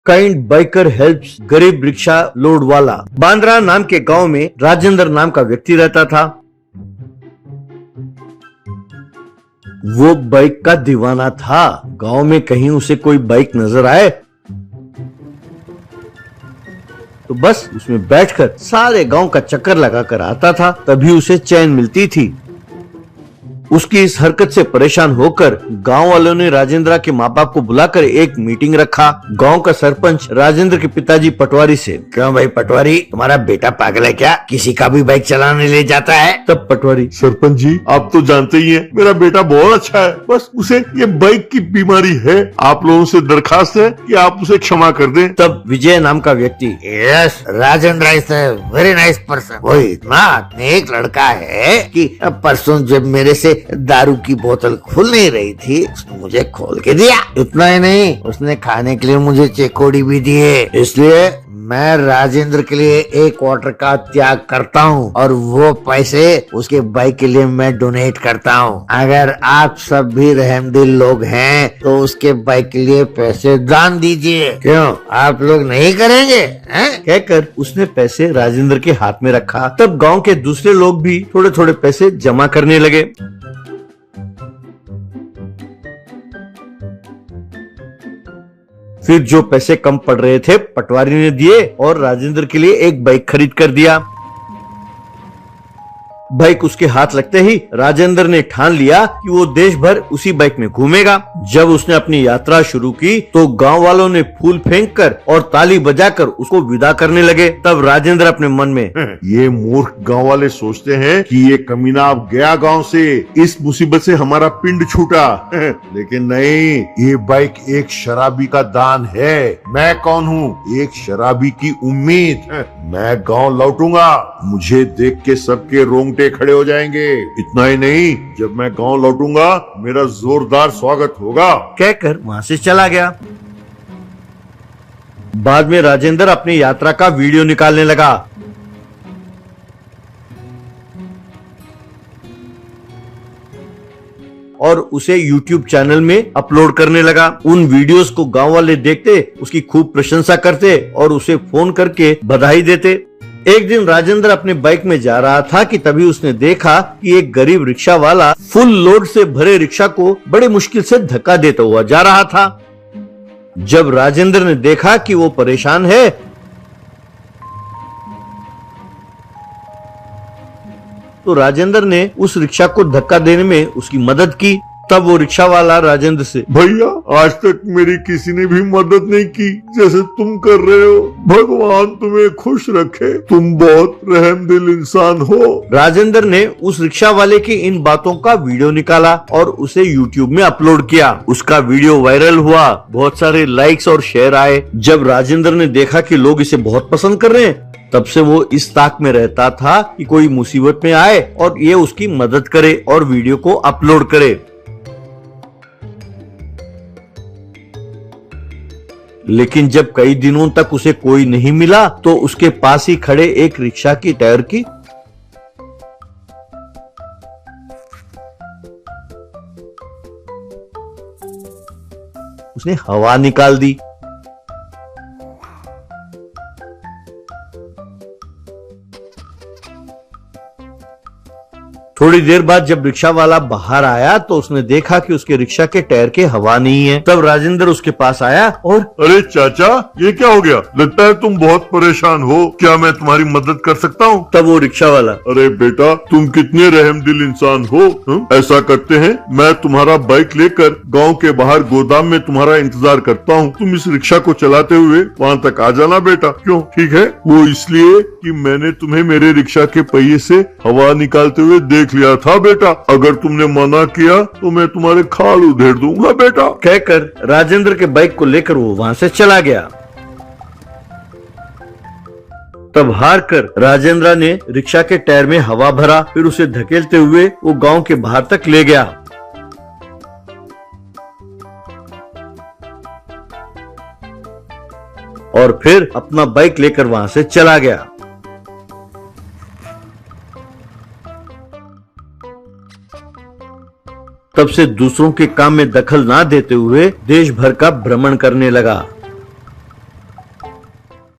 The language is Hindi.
काइंड बाइकर हेल्प्स गरीब रिक्शा लोड वाला। बांद्रा नाम के गांव में राजेंद्र नाम का व्यक्ति रहता था। वो बाइक का दीवाना था। गांव में कहीं उसे कोई बाइक नजर आए तो बस उसमें बैठकर सारे गांव का चक्कर लगाकर आता था, तभी उसे चैन मिलती थी। उसकी इस हरकत से परेशान होकर गांव वालों ने राजेंद्र के माँ बाप को बुलाकर एक मीटिंग रखा। गांव का सरपंच राजेंद्र के पिताजी पटवारी से, क्यों भाई पटवारी, तुम्हारा बेटा पागल है क्या? किसी का भी बाइक चलाने ले जाता है? तब पटवारी, सरपंच जी आप तो जानते ही हैं मेरा बेटा बहुत अच्छा है, बस उसे ये बाइक की बीमारी है। आप लोगों से दरखास्त है कि आप उसे क्षमा कर दें। तब विजय नाम का व्यक्ति, yes, Rajendra is very nice person. वो इतना नेक लड़का है कि परसों जब मेरे से दारू की बोतल खुल नहीं रही थी, उसने मुझे खोल के दिया। इतना ही नहीं, उसने खाने के लिए मुझे चेकोड़ी भी दी है। इसलिए मैं राजेंद्र के लिए एक क्वार्टर का त्याग करता हूँ और वो पैसे उसके बाइक के लिए मैं डोनेट करता हूँ। अगर आप सब भी रहमदिल लोग हैं तो उसके बाइक के लिए पैसे दान दीजिए। क्यों, आप लोग नहीं करेंगे? कहकर उसने पैसे राजेंद्र के हाथ में रखा। तब गांव के दूसरे लोग भी थोड़े थोड़े पैसे जमा करने लगे। फिर जो पैसे कम पड़ रहे थे पटवारी ने दिए और राजेंद्र के लिए एक बाइक खरीद कर दिया। बाइक उसके हाथ लगते ही राजेंद्र ने ठान लिया कि वो देश भर उसी बाइक में घूमेगा। जब उसने अपनी यात्रा शुरू की तो गांव वालों ने फूल फेंककर और ताली बजाकर उसको विदा करने लगे। तब राजेंद्र अपने मन में, ये मूर्ख गांव वाले सोचते हैं कि ये कमीना अब गया गांव से, इस मुसीबत से हमारा पिंड छूटा। लेकिन नहीं, ये बाइक एक शराबी का दान है। मैं कौन हूँ? एक शराबी की उम्मीद। मैं गांव लौटूंगा, मुझे देख के सबके रोंगटे खड़े हो जाएंगे। इतना ही नहीं, जब मैं गांव लौटूंगा मेरा जोरदार स्वागत होगा। कहकर वहां से चला गया। बाद में राजेंद्र अपनी यात्रा का वीडियो निकालने लगा। और उसे YouTube चैनल में अपलोड करने लगा। उन वीडियोस को गांव वाले देखते, उसकी खूब प्रशंसा करते और उसे फोन करके बधाई देते। एक दिन राजेंद्र अपने बाइक में जा रहा था कि तभी उसने देखा कि एक गरीब रिक्शा वाला फुल लोड से भरे रिक्शा को बड़े मुश्किल से धक्का देता हुआ जा रहा था। जब राजेंद्र ने देखा कि वो परेशान है तो राजेंद्र ने उस रिक्शा को धक्का देने में उसकी मदद की। तब वो रिक्शा वाला राजेंद्र से, भैया आज तक मेरी किसी ने भी मदद नहीं की जैसे तुम कर रहे हो। भगवान तुम्हें खुश रखे, तुम बहुत रहमदिल इंसान हो। राजेंद्र ने उस रिक्शा वाले की इन बातों का वीडियो निकाला और उसे YouTube में अपलोड किया। उसका वीडियो वायरल हुआ, बहुत सारे लाइक्स और शेयर आए। जब राजेंद्र ने देखा कि लोग इसे बहुत पसंद कर रहे हैं, तब से वो इस ताक में रहता था कि कोई मुसीबत में आए और ये उसकी मदद करे और वीडियो को अपलोड करे। लेकिन जब कई दिनों तक उसे कोई नहीं मिला तो उसके पास ही खड़े एक रिक्शा की टायर की उसने हवा निकाल दी। थोड़ी देर बाद जब रिक्शा वाला बाहर आया तो उसने देखा कि उसके रिक्शा के टायर के हवा नहीं है। तब राजेंद्र उसके पास आया और, अरे चाचा ये क्या हो गया? लगता है तुम बहुत परेशान हो, क्या मैं तुम्हारी मदद कर सकता हूँ? तब वो रिक्शा वाला, अरे बेटा तुम कितने रहमदिल इंसान हो। ऐसा करते हैं, मैं तुम्हारा बाइक लेकर गांव के बाहर गोदाम में तुम्हारा इंतजार करता हूँ। तुम इस रिक्शा को चलाते हुए वहाँ तक आ जाना बेटा। क्यों? ठीक है। वो इसलिए कि मैंने तुम्हें मेरे रिक्शा के पहिए से हवा निकालते हुए देख लिया था बेटा। अगर तुमने मना किया तो मैं तुम्हारे खाल उधेड़ दूंगा बेटा। कहकर राजेंद्र के बाइक को लेकर वो वहां से चला गया। तब हार कर राजेंद्र ने रिक्शा के टायर में हवा भरा, फिर उसे धकेलते हुए वो गांव के बाहर तक ले गया। और फिर अपना बाइक लेकर वहां से चला गया। तब से दूसरों के काम में दखल ना देते हुए देश भर का भ्रमण करने लगा।